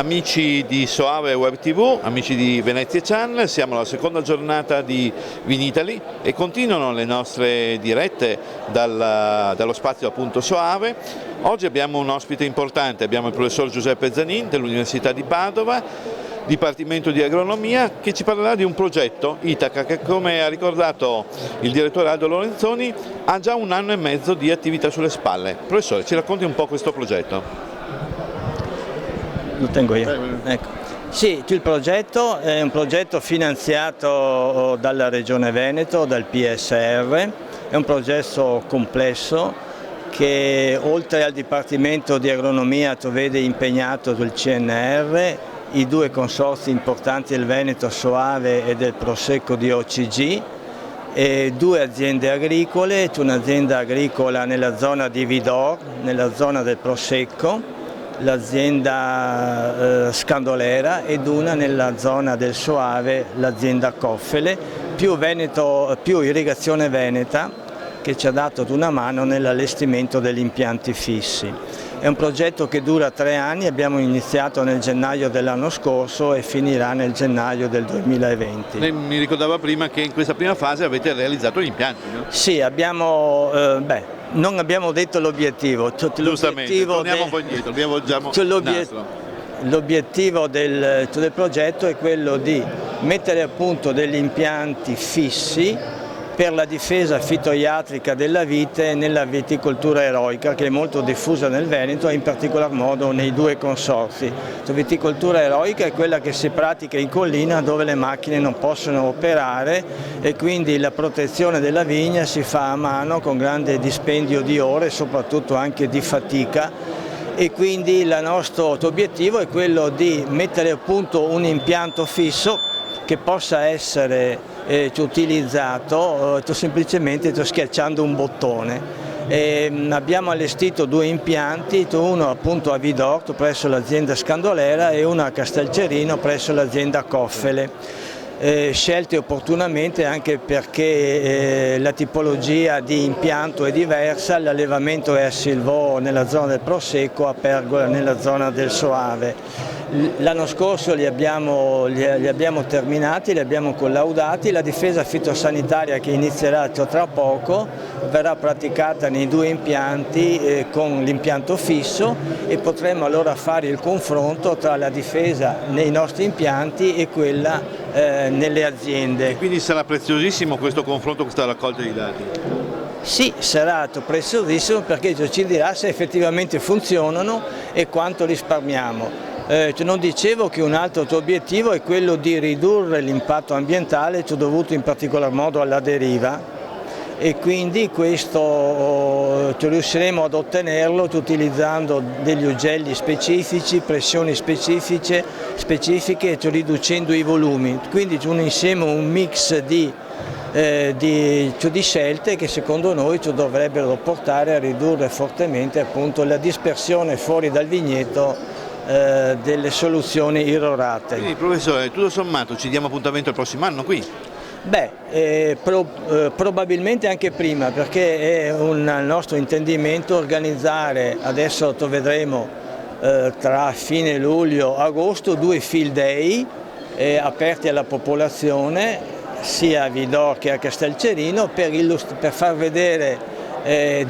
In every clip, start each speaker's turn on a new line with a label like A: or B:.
A: Amici di Soave Web TV, amici di Venezia Channel, siamo alla seconda giornata di Vinitaly e continuano le nostre dirette dallo spazio appunto Soave. Oggi abbiamo un ospite importante, abbiamo il professor Giuseppe Zanin dell'Università di Padova, Dipartimento di Agronomia, che ci parlerà di un progetto, Itaca, che come ha ricordato il direttore Aldo Lorenzoni ha già 1 anno e mezzo di attività sulle spalle. Professore, ci racconti un po' questo progetto?
B: Lo tengo io. Ecco. Sì, il progetto è un progetto finanziato dalla Regione Veneto, dal PSR, è un progetto complesso che oltre al Dipartimento di Agronomia vede impegnato il CNR, i 2 consorzi importanti del Veneto, Soave e del Prosecco di OCG, e 2 aziende agricole, un'azienda agricola nella zona di Vidor, nella zona del Prosecco, l'azienda Scandolera, ed una nella zona del Soave, l'azienda Coffele, più Irrigazione Veneta, che ci ha dato una mano nell'allestimento degli impianti fissi. È un progetto che dura 3 anni, abbiamo iniziato nel gennaio dell'anno scorso e finirà nel gennaio del 2020.
A: Lei mi ricordava prima che in questa prima fase avete realizzato gli impianti, no?
B: Sì, non abbiamo detto l'obiettivo.
A: Giustamente, torniamo un po' indietro, abbiamo già
B: l'obiettivo del progetto è quello di mettere a punto degli impianti fissi per la difesa fitoiatrica della vite nella viticoltura eroica, che è molto diffusa nel Veneto e in particolar modo nei 2 consorzi. La viticoltura eroica è quella che si pratica in collina, dove le macchine non possono operare, e quindi la protezione della vigna si fa a mano con grande dispendio di ore e soprattutto anche di fatica, e quindi il nostro obiettivo è quello di mettere a punto un impianto fisso che possa essere utilizzato semplicemente schiacciando un bottone. Abbiamo allestito 2 impianti, uno appunto a Vidor presso l'azienda Scandolera e uno a Castelcerino presso l'azienda Coffele. Scelte opportunamente anche perché la tipologia di impianto è diversa, l'allevamento è a Silvò nella zona del Prosecco, a Pergola nella zona del Soave. L'anno scorso li abbiamo terminati, li abbiamo collaudati. La difesa fitosanitaria, che inizierà tra poco, verrà praticata nei 2 impianti con l'impianto fisso, e potremo allora fare il confronto tra la difesa nei nostri impianti e quella nelle aziende.
A: E quindi sarà preziosissimo questo confronto, questa raccolta di dati?
B: Sì, sarà preziosissimo, perché ci dirà se effettivamente funzionano e quanto risparmiamo. Non dicevo che un altro obiettivo è quello di ridurre l'impatto ambientale dovuto in particolar modo alla deriva, e quindi questo riusciremo ad ottenerlo utilizzando degli ugelli specifici, pressioni specifiche e riducendo i volumi. Quindi un insieme, un mix di scelte che secondo noi dovrebbero portare a ridurre fortemente appunto la dispersione fuori dal vigneto delle soluzioni irrorate.
A: Quindi professore, tutto sommato ci diamo appuntamento il prossimo anno qui?
B: Probabilmente anche prima, perché è un nostro intendimento organizzare, adesso vedremo tra fine luglio e agosto, 2 field day aperti alla popolazione, sia a Vidor che a Castelcerino, per far vedere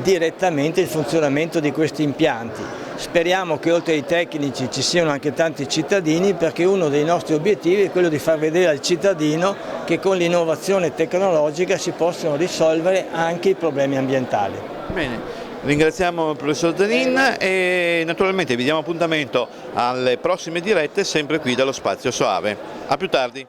B: direttamente il funzionamento di questi impianti. Speriamo che oltre ai tecnici ci siano anche tanti cittadini, perché uno dei nostri obiettivi è quello di far vedere al cittadino che con l'innovazione tecnologica si possono risolvere anche i problemi ambientali.
A: Bene, ringraziamo il professor Zanin e naturalmente vi diamo appuntamento alle prossime dirette sempre qui dallo Spazio Soave. A più tardi.